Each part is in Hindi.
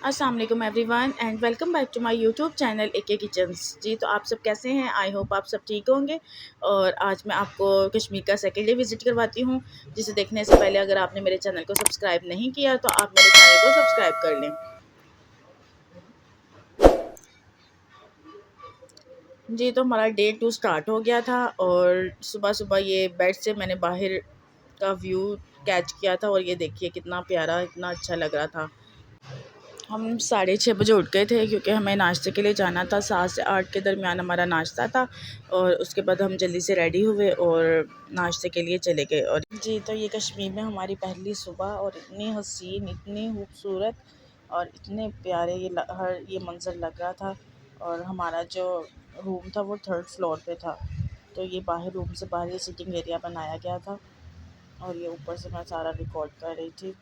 अस्सलाम वालेकुम everyone and welcome back to my YouTube channel AK kitchens. जी तो आप सब कैसे हैं? आई होप आप सब ठीक होंगे। और आज मैं आपको कश्मीर का सेकेंड डे विज़िट करवाती हूँ, जिसे देखने से पहले अगर आपने मेरे चैनल को सब्सक्राइब नहीं किया तो आप मेरे चैनल को सब्सक्राइब कर लें। जी तो हमारा डे 2 स्टार्ट हो गया था और सुबह सुबह ये बेड से मैंने बाहर का व्यू कैच किया था और ये देखिए कितना प्यारा, इतना अच्छा लग रहा था। हम 6:30 बजे उठ गए थे क्योंकि हमें नाश्ते के लिए जाना था। 7 से 8 के दरमियान हमारा नाश्ता था और उसके बाद हम जल्दी से रेडी हुए और नाश्ते के लिए चले गए। और जी तो ये कश्मीर में हमारी पहली सुबह और इतनी हसीन, इतनी खूबसूरत और इतने प्यारे ये मंज़र लग रहा था। और हमारा जो रूम था वो 3rd फ्लोर पे था, तो ये बाहर रूम से बाहर ये सिटिंग एरिया बनाया गया था और ये ऊपर से मैं सारा रिकॉर्ड कर रही थी।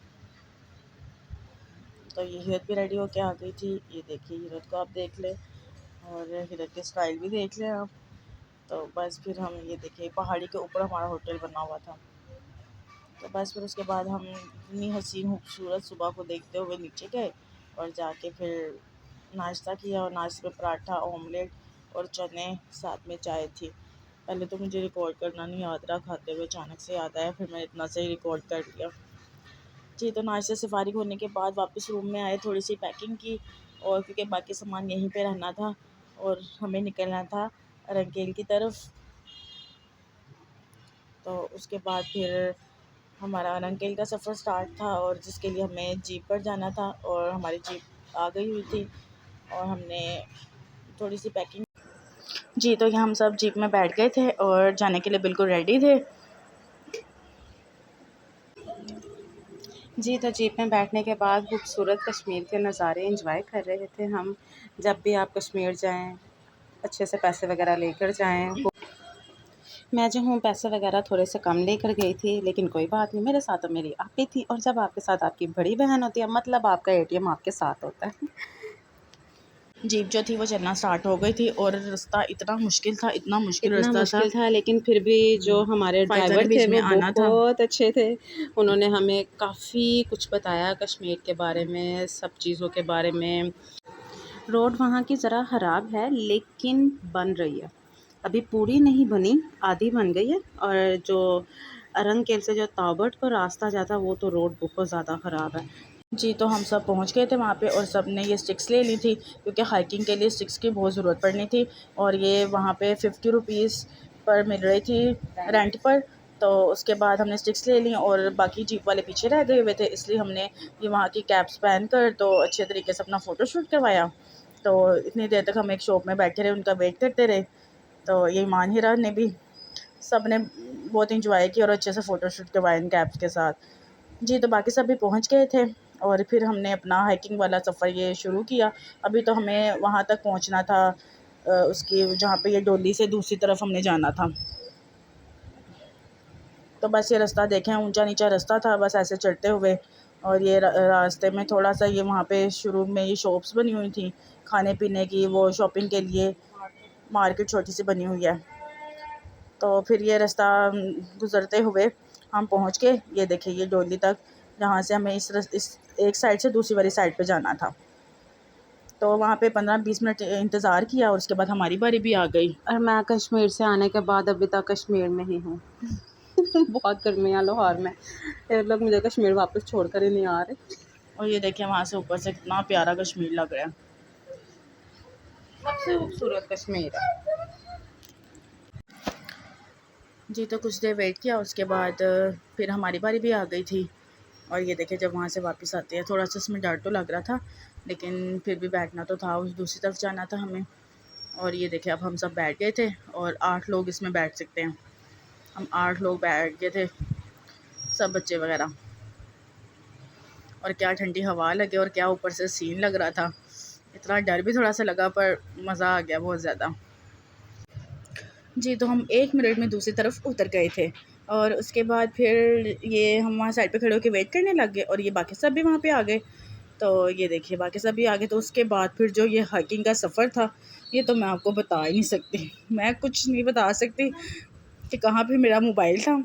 तो ये हिरत भी रेडी होके आ गई थी। ये देखिए हिरत को आप देख लें और हिरत के स्टाइल भी देख लें आप। तो बस फिर हम ये देखिए पहाड़ी के ऊपर हमारा होटल बना हुआ था। तो बस फिर उसके बाद हम इतनी हसीन खूबसूरत सुबह को देखते हुए नीचे गए और जाके फिर नाश्ता किया। और नाश्ते में पराठा, ऑमलेट और चने, साथ में चाय थी। पहले तो मुझे रिकॉर्ड करना नहीं याद रहा, खाते हुए अचानक से याद आया, फिर मैंने इतना से ही रिकॉर्ड कर लिया। जी तो नाश्ते से फ़ारिग होने के बाद वापस रूम में आए, थोड़ी सी पैकिंग की और क्योंकि बाकी सामान यहीं पे रहना था और हमें निकलना था रंगेल की तरफ। तो उसके बाद फिर हमारा रंगेल का सफ़र स्टार्ट था और जिसके लिए हमें जीप पर जाना था और हमारी जीप आ गई हुई थी और हमने थोड़ी सी पैकिंग। जी तो हम सब जीप में बैठ गए थे और जाने के लिए बिल्कुल रेडी थे। जी, तो जीप में बैठने के बाद खूबसूरत कश्मीर के नज़ारे एंजॉय कर रहे थे हम। जब भी आप कश्मीर जाएँ, अच्छे से पैसे वगैरह लेकर जाएँ। मैं जो हूँ पैसे वगैरह थोड़े से कम लेकर गई थी, लेकिन कोई बात नहीं, मेरे साथ तो मेरी आपी थी और जब आपके साथ आपकी बड़ी बहन होती है, मतलब आपका एटीएम आपके साथ होता है। जीप जो थी वो चलना स्टार्ट हो गई थी और रास्ता इतना मुश्किल था, इतना मुश्किल इतना रास्ता था। मुश्किल था, लेकिन फिर भी जो हमारे फ़ाइज़ा ने ड्राइवर भी थे इसमें वो आना था। बहुत अच्छे थे। उन्होंने हमें काफ़ी कुछ बताया कश्मीर के बारे में, सब चीज़ों के बारे में। रोड वहाँ की ज़रा ख़राब है, लेकिन बन रही है। अभी पूरी नहीं बनी, आधी बन गई है। और जो अरंकेल से जो ताबट को रास्ता जाता है, वो तो रोड बहुत ज़्यादा ख़राब है। जी तो हम सब पहुंच गए थे वहाँ पे और सब ने ये स्टिक्स ले ली थी क्योंकि हाइकिंग के लिए स्टिक्स की बहुत ज़रूरत पड़नी थी। और ये वहाँ पे 50 रुपीज़ पर मिल रही थी रेंट पर। तो उसके बाद हमने स्टिक्स ले ली और बाकी जीप वाले पीछे रह गए हुए थे, इसलिए हमने ये वहाँ की कैप्स पहन कर तो अच्छे तरीके से अपना फ़ोटो शूट करवाया। तो इतनी देर तक हम एक शॉप में बैठे रहे, उनका वेट करते रहे। तो ये ईमान हिरा ने भी, सब ने बहुत इंजॉय किया और अच्छे से फ़ोटो शूट करवाया इन कैप्स के साथ। जी तो बाकी सब भी पहुंच गए थे और फिर हमने अपना हाइकिंग वाला सफ़र ये शुरू किया। अभी तो हमें वहाँ तक पहुँचना था, उसकी जहाँ पे ये डोली से दूसरी तरफ हमने जाना था। तो बस ये रास्ता देखें, ऊंचा नीचा रास्ता था बस ऐसे चढ़ते हुए। और ये रास्ते में थोड़ा सा ये वहाँ पे शुरू में ये शॉप्स बनी हुई थी खाने पीने की, वो शॉपिंग के लिए मार्केट छोटी सी बनी हुई है। तो फिर ये रास्ता गुज़रते हुए हम पहुँच गए, ये देखिए ये डोली तक, जहाँ से हमें इस एक साइड से दूसरी वाली साइड पे जाना था। तो वहाँ पे 15-20 मिनट इंतज़ार किया और उसके बाद हमारी बारी भी आ गई। और मैं कश्मीर से आने के बाद अभी तक कश्मीर में ही हूँ। बहुत गर्मी है लाहौर में। ये लोग मुझे कश्मीर वापस छोड़ कर ही नहीं आ रहे। और ये देखिए वहाँ से ऊपर से कितना प्यारा कश्मीर लग रहा है। सबसे खूबसूरत कश्मीर है। जी तो कुछ देर वेट किया, उसके बाद फिर हमारी बारी भी आ गई थी। और ये देखिए जब वहाँ से वापस आते हैं थोड़ा सा इसमें डर तो लग रहा था, लेकिन फिर भी बैठना तो था, उस दूसरी तरफ जाना था हमें। और ये देखिए अब हम सब बैठ गए थे और 8 लोग इसमें बैठ सकते हैं। हम 8 लोग बैठ गए थे, सब बच्चे वगैरह। और क्या ठंडी हवा लगे और क्या ऊपर से सीन लग रहा था। इतना डर भी थोड़ा सा लगा पर मज़ा आ गया बहुत ज़्यादा। जी तो हम 1 मिनट में दूसरी तरफ उतर गए थे और उसके बाद फिर ये हम वहाँ साइड पे खड़े होकर वेट करने लग गए और ये बाकी सब भी वहाँ पे आ गए। तो ये देखिए बाकी सब भी आ गए। तो उसके बाद फिर जो ये हाइकिंग का सफ़र था, ये तो मैं आपको बता ही नहीं सकती। मैं कुछ नहीं बता सकती कि कहाँ पे मेरा मोबाइल था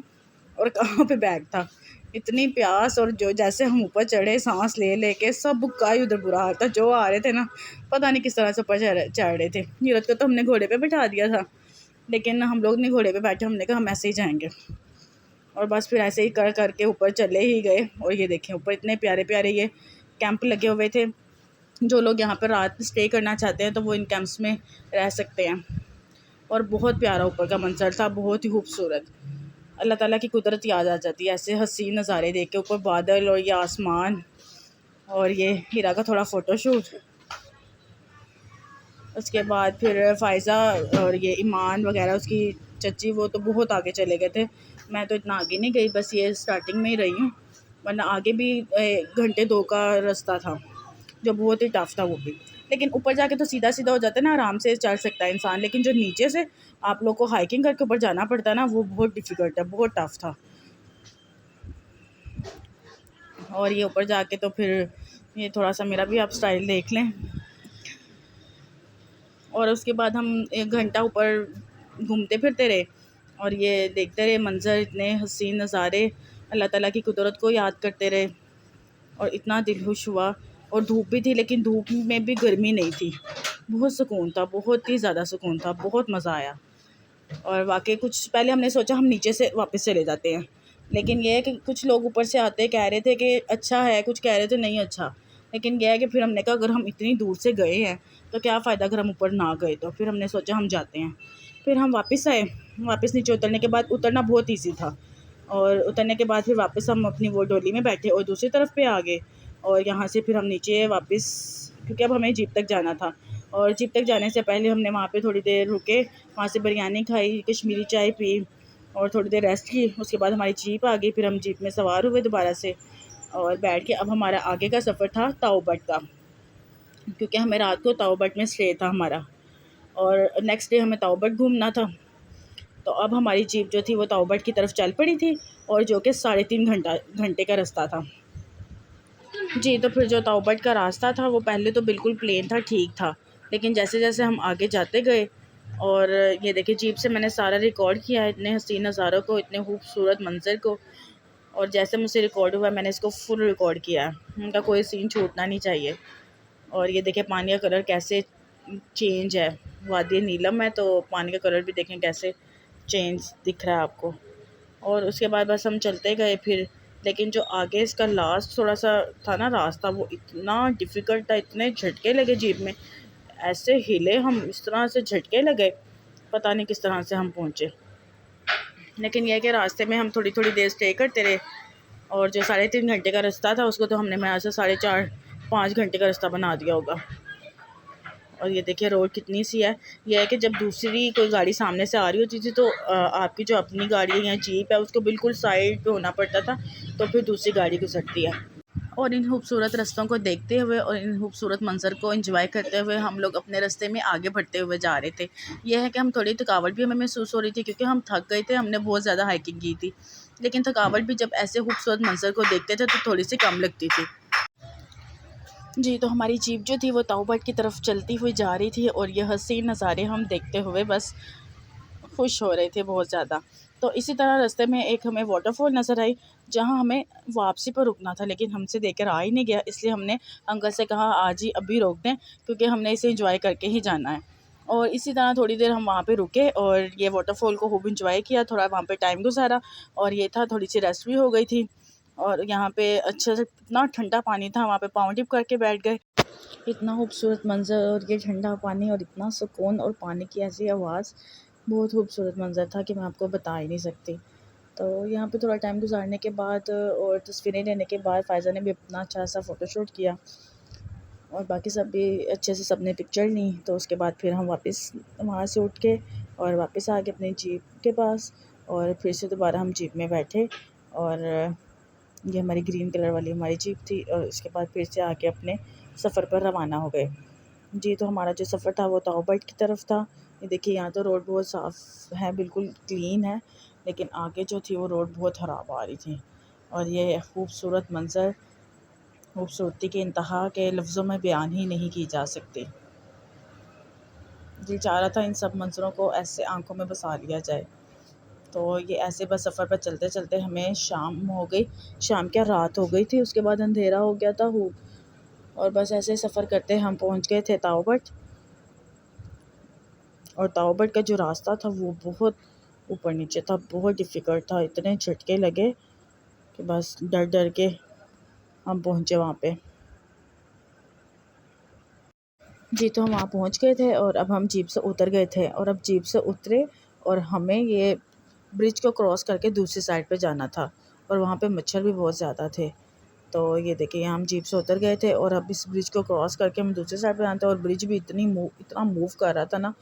और कहाँ पे बैग था। इतनी प्यास, और जो जैसे हम ऊपर चढ़े सांस ले लेके सबका ही उधर बुरा हाल था। जो आ रहे थे ना, पता नहीं किस तरह से ऊपर चढ़ रहे थे। नीरज को तो हमने घोड़े पे बिठा दिया था, लेकिन हम लोग नहीं घोड़े पे बैठे, हमने कहा हम ऐसे ही जाएंगे। और बस फिर ऐसे ही कर करके ऊपर चले ही गए। और ये देखें ऊपर इतने प्यारे प्यारे ये कैंप लगे हुए थे। जो लोग यहाँ पर रात स्टे करना चाहते हैं तो वो इन कैंप्स में रह सकते हैं। और बहुत प्यारा ऊपर का मंजर था, बहुत ही खूबसूरत। अल्लाह ताला की कुदरत याद आ जाती है ऐसे हसीन नज़ारे देख के, ऊपर बादल और ये आसमान। और ये हीरा का थोड़ा फ़ोटोशूट। उसके बाद फिर फ़ायज़ा और ये ईमान वगैरह उसकी चची, वो तो बहुत आगे चले गए थे। मैं तो इतना आगे नहीं गई, बस ये स्टार्टिंग में ही रही हूँ, वरना आगे भी घंटे 2 का रास्ता था, जो बहुत ही टफ़ था वो भी। लेकिन ऊपर जाके तो सीधा सीधा हो जाता है ना, आराम से चढ़ सकता है इंसान। लेकिन जो नीचे से आप लोग को हाइकिंग करके ऊपर जाना पड़ता है ना, वो बहुत डिफ़िकल्ट है, बहुत टफ़ था। और ये ऊपर जाके तो फिर ये थोड़ा सा मेरा भी आप स्टाइल देख लें। और उसके बाद हम 1 घंटा ऊपर घूमते फिरते रहे और ये देखते रहे मंज़र, इतने हसीन नज़ारे, अल्लाह ताला की कुदरत को याद करते रहे। और इतना दिल खुश हुआ। और धूप भी थी, लेकिन धूप में भी गर्मी नहीं थी, बहुत सुकून था, बहुत ही ज़्यादा सुकून था, बहुत मज़ा आया। और वाकई कुछ पहले हमने सोचा हम नीचे से वापस चले जाते हैं, लेकिन यह है कि कुछ लोग ऊपर से आते कह रहे थे कि अच्छा है, कुछ कह रहे थे नहीं अच्छा। लेकिन यह है कि फिर हमने कहा अगर हम इतनी दूर से गए हैं तो क्या फ़ायदा अगर हम ऊपर ना गए। तो फिर हमने सोचा हम जाते हैं। फिर हम वापस आए। वापस नीचे उतरने के बाद, उतरना बहुत ईजी था, और उतरने के बाद फिर वापस हम अपनी वो डोली में बैठे और दूसरी तरफ पे आ गए। और यहाँ से फिर हम नीचे वापस, क्योंकि अब हमें जीप तक जाना था। और जीप तक जाने से पहले हमने वहाँ पे थोड़ी देर रुके, वहाँ से बिरयानी खाई, कश्मीरी चाय पी और थोड़ी देर रेस्ट की। उसके बाद हमारी जीप आ गई, फिर हम जीप में सवार हुए दोबारा से और बैठ के अब हमारा आगे का सफ़र था ताऊ बट का, क्योंकि हमें रात को ताऊ बट में स्टे था हमारा और नेक्स्ट डे हमें ताऊ बट घूमना था। तो अब हमारी जीप जो थी वो ताऊ बट की तरफ चल पड़ी थी, और जो कि 3.5 घंटे का रास्ता था। जी, तो फिर जो ताऊ बट का रास्ता था वो पहले तो बिल्कुल प्लेन था, ठीक था, लेकिन जैसे जैसे हम आगे जाते गए, और ये देखिए जीप से मैंने सारा रिकॉर्ड किया है, इतने हसीन नज़ारों को, इतने खूबसूरत मंजर को। और जैसे मुझसे रिकॉर्ड हुआ मैंने इसको फुल रिकॉर्ड किया है, उनका कोई सीन छूटना नहीं चाहिए। और ये देखिए पानी का कलर कैसे चेंज है, वादी नीलम है तो पानी का कलर भी देखें कैसे चेंज दिख रहा है आपको। और उसके बाद बस हम चलते गए फिर, लेकिन जो आगे इसका लास्ट थोड़ा सा था ना रास्ता, वो इतना डिफ़िकल्ट था, इतने झटके लगे जीप में, ऐसे हिले हम, इस तरह से झटके लगे, पता नहीं किस तरह से हम पहुँचे। लेकिन यह है कि रास्ते में हम थोड़ी थोड़ी देर स्टे करते रहे, और जो 3.5 घंटे का रास्ता था उसको तो हमने मेरे से 4.5-5 घंटे का रास्ता बना दिया होगा। और ये देखिए रोड कितनी सी है। यह है कि जब दूसरी कोई गाड़ी सामने से आ रही होती थी तो आपकी जो अपनी गाड़ी है या जीप है उसको बिल्कुल साइड पे होना पड़ता था, तो फिर दूसरी गाड़ी गुजरती है। और इन खूबसूरत रास्तों को देखते हुए और इन खूबसूरत मंज़र को एंजॉय करते हुए हम लोग अपने रास्ते में आगे बढ़ते हुए जा रहे थे। यह है कि हम थोड़ी थकावट भी हमें महसूस हो रही थी, क्योंकि हम थक गए थे, हमने बहुत ज़्यादा हाइकिंग की थी। लेकिन थकावट भी जब ऐसे खूबसूरत मंज़र को देखते थे तो थोड़ी सी कम लगती थी। जी, तो हमारी जीप जो थी वो ताऊ बट की तरफ चलती हुई जा रही थी, और ये हसीन नज़ारे हम देखते हुए बस खुश हो रहे थे बहुत ज़्यादा। तो इसी तरह रास्ते में एक हमें वाटरफॉल नज़र आई, जहाँ हमें वापसी पर रुकना था, लेकिन हमसे देखकर आ ही नहीं गया, इसलिए हमने अंकल से कहा आज ही अभी रोक दें, क्योंकि हमने इसे एंजॉय करके ही जाना है। और इसी तरह थोड़ी देर हम वहाँ पे रुके और ये वाटरफॉल को खूब एंजॉय किया, थोड़ा वहाँ पे टाइम गुजारा, और ये था थोड़ी सी रेस्ट भी हो गई थी। और यहाँ पे अच्छे से इतना ठंडा पानी था, वहाँ पे पाँव डिप करके बैठ गए। इतना खूबसूरत मंज़र और ये ठंडा पानी और इतना सुकून और पानी की ऐसी आवाज़, बहुत खूबसूरत मंज़र था कि मैं आपको बता ही नहीं सकती। तो यहाँ पे थोड़ा टाइम गुजारने के बाद और तस्वीरें लेने के बाद फ़ायज़ा ने भी अपना अच्छा सा फ़ोटोशूट किया, और बाकी सब भी अच्छे से सबने पिक्चर ली। तो उसके बाद फिर हम वापस वहाँ से उठ के और वापस आ गए अपनी जीप के पास, और फिर से दोबारा हम जीप में बैठे, और ये हमारी ग्रीन कलर वाली हमारी जीप थी, और उसके बाद फिर से आके अपने सफ़र पर रवाना हो गए। जी, तो हमारा जो सफ़र था वो ताऊ बट की तरफ था। ये देखिए यहाँ तो रोड बहुत साफ़ है, बिल्कुल क्लीन है, लेकिन आगे जो थी वो रोड बहुत ख़राब आ रही थी। और ये खूबसूरत मंज़र, खूबसूरती के इंतहा के लफ्ज़ों में बयान ही नहीं की जा सकती। दिल चाह रहा था इन सब मंज़रों को ऐसे आँखों में बसा लिया जाए। तो ये ऐसे बस सफ़र पर चलते चलते हमें शाम हो गई, शाम क्या रात हो गई थी, उसके बाद अंधेरा हो गया था खूब। और बस ऐसे सफ़र करते हम पहुंच गए थे ताओबट। और ताओबट का जो रास्ता था वो बहुत ऊपर नीचे था, बहुत डिफ़िकल्ट था, इतने झटके लगे कि बस डर डर के हम पहुँचे वहाँ पे। जी, तो हम वहाँ पहुँच गए थे और अब हम जीप से उतर गए थे और अब जीप से उतरे और हमें ये ब्रिज को क्रॉस करके दूसरी साइड पे जाना था और वहाँ पे मच्छर भी बहुत ज़्यादा थे। तो ये देखिए हम जीप से उतर गए थे और अब इस ब्रिज को क्रॉस करके हम दूसरी साइड पे जाते हैं और ब्रिज भी इतना मूव कर रहा था ना,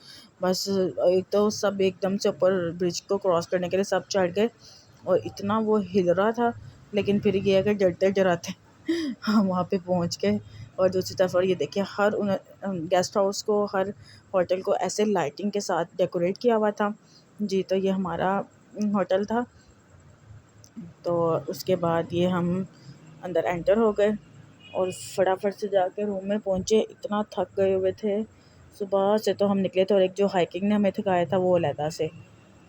बस एक तो सब एकदम से ऊपर ब्रिज को क्रॉस करने के लिए सब चढ़ गए और इतना वो हिल रहा था। लेकिन फिर ये है कि डरते डराते हम वहाँ पे पहुँच गए। और दूसरी तरफ और ये देखिए हर गेस्ट हाउस को, हर होटल को ऐसे लाइटिंग के साथ डेकोरेट किया हुआ था। जी, तो ये हमारा होटल था। तो उसके बाद ये हम अंदर एंटर हो गए और फटाफट से जाके रूम में पहुँचे, इतना थक गए हुए थे। सुबह से तो हम निकले थे और एक जो हाइकिंग ने हमें थकाया था वो अलहदा से।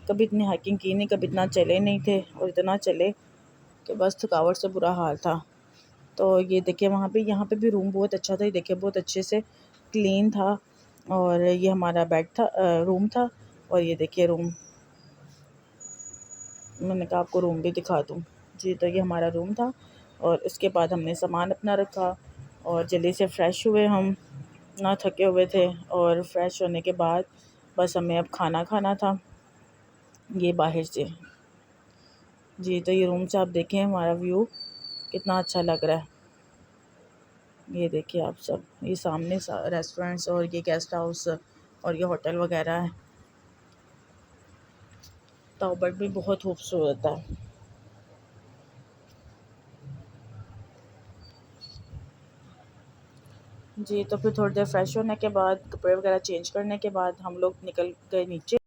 कभी इतनी हाइकिंग की नहीं, कभी इतना चले नहीं थे और इतना चले कि बस थकावट से बुरा हाल था। तो ये देखिए वहाँ पे, यहाँ पे भी रूम बहुत अच्छा था। ये देखिए बहुत अच्छे से क्लीन था और ये हमारा बेड था, रूम था। और ये देखिए रूम, मैंने कहा आपको रूम भी दिखा दूँ। जी, तो ये हमारा रूम था और उसके बाद हमने सामान अपना रखा और जल्दी से फ़्रेश हुए हम, ना थके हुए थे। और फ़्रेश होने के बाद बस हमें अब खाना खाना था, ये बाहर से। जी, तो ये रूम से आप देखें हमारा व्यू कितना अच्छा लग रहा है। ये देखिए आप सब, ये सामने रेस्टोरेंट्स और ये गेस्ट हाउस और ये होटल वगैरह है। ताओबट भी बहुत खूबसूरत है। जी, तो फिर थोड़ी देर फ्रेश होने के बाद, कपड़े वगैरह चेंज करने के बाद हम लोग निकल गए नीचे।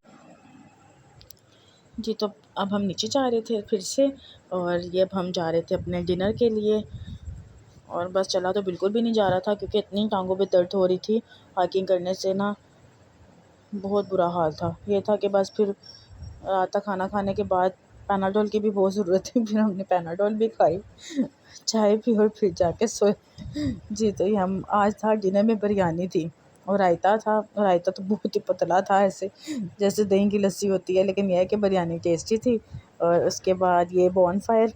जी, तो अब हम नीचे जा रहे थे फिर से और ये अब हम जा रहे थे अपने डिनर के लिए। और बस चला तो बिल्कुल भी नहीं जा रहा था क्योंकि इतनी टांगों में दर्द हो रही थी हाइकिंग करने से ना, बहुत बुरा हाल था। ये था कि बस फिर रात का खाना खाने के बाद पैनाडोल की भी बहुत ज़रूरत थी, फिर हमने पैनाडोल भी खाई, चाय पी और फिर जाके सोए। जी, तो ये हम आज था डिनर में बिरयानी थी और रायता था। रायता तो बहुत ही पतला था, ऐसे जैसे दही की लस्सी होती है, लेकिन यह है कि बिरयानी टेस्टी थी। और उसके बाद ये बॉनफायर,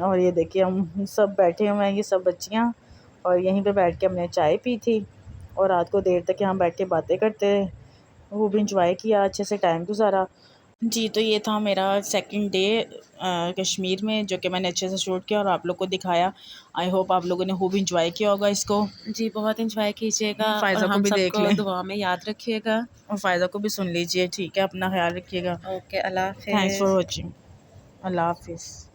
और ये देखिए हम सब बैठे हुए हैं, ये सब बच्चियाँ, और यहीं पे बैठ के हमने चाय पी थी और रात को देर तक यहाँ बैठ के बातें करते रहे। वो भी इंजॉय किया, अच्छे से टाइम गुजारा। जी, तो ये था मेरा सेकंड डे कश्मीर में, जो कि मैंने अच्छे से शूट किया और आप लोग को दिखाया। आई होप आप लोगों ने खूब इंजॉय किया होगा इसको। जी, बहुत एंजॉय कीजिएगा और फ़ायज़ा को हम भी देख सबको लें दुआ में याद रखिएगा। और फ़ायज़ा को भी सुन लीजिए, ठीक है? अपना ख़्याल रखिएगा। ओके, अल्लाह थैंक्स फॉर हाफ़िज़। वॉचिंग। अल्लाह हाफ़िज़।